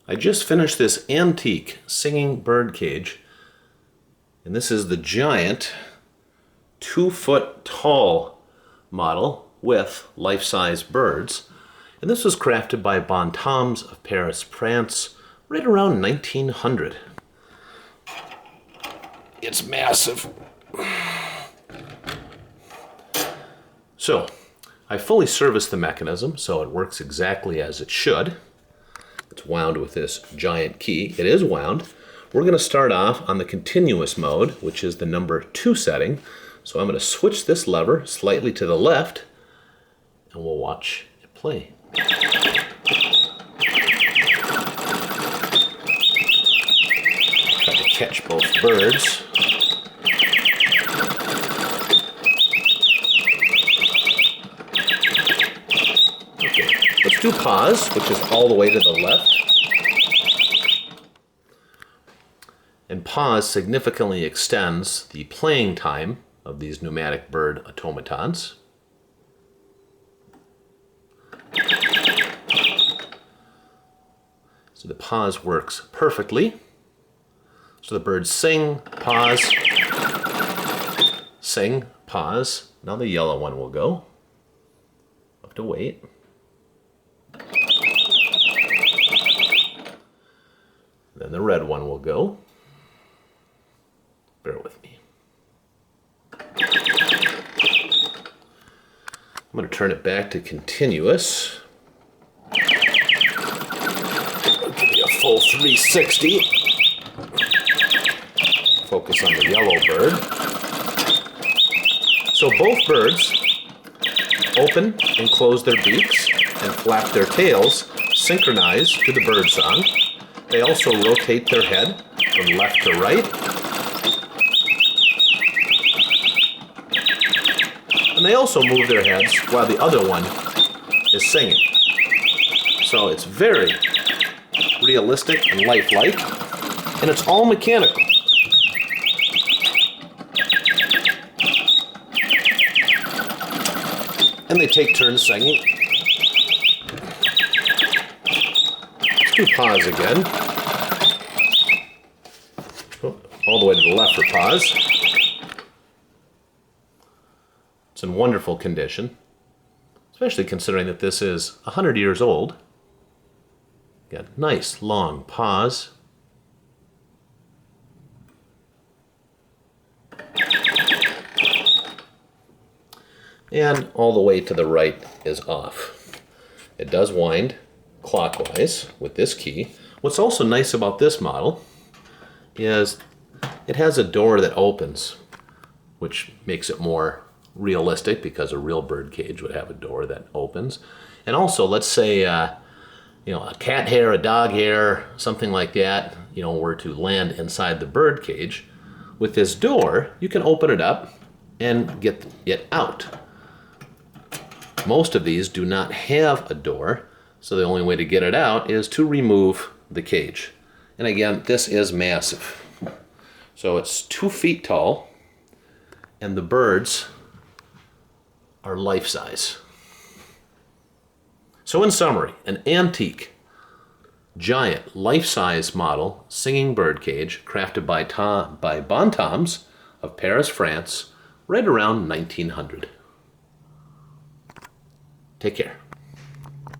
I just finished this antique singing bird cage, and this is the giant 2-foot tall model with life-size birds. And this was crafted by Bontems of Paris, France, right around 1900. It's massive. So, I fully serviced the mechanism, so it works exactly as it should. It's wound with this giant key. It is wound. We're going to start off on the continuous mode, which is the number 2 setting. So I'm going to switch this lever slightly to the left, and we'll watch it play. Try to catch both birds. Let's do pause, which is all the way to the left. And pause significantly extends the playing time of these pneumatic bird automatons. So the pause works perfectly. So the birds sing, pause, sing, pause. Now the yellow one will go. Have to wait. Then the red one will go. Bear with me. I'm going to turn it back to continuous. I'll give you a full 360. Focus on the yellow bird. So both birds open and close their beaks and flap their tails, synchronized to the bird song. They also rotate their head from left to right. And they also move their heads while the other one is singing. So it's very realistic and lifelike, and it's all mechanical. And they take turns singing. Let's do pause again. All the way to the left for pause. It's in wonderful condition, especially considering that this is 100 years old. Got nice long pause. And all the way to the right is off. It does wind clockwise with this key. What's also nice about this model is it has a door that opens, which makes it more realistic because a real bird cage would have a door that opens. And also, let's say a cat hair, a dog hair, something like that, were to land inside the bird cage. With this door, you can open it up and get it out. Most of these do not have a door, so the only way to get it out is to remove the cage. And again, this is massive. So it's 2 feet tall, and the birds are life-size. So in summary, an antique, giant, life-size model singing bird cage crafted by Bontems of Paris, France, right around 1900. Take care.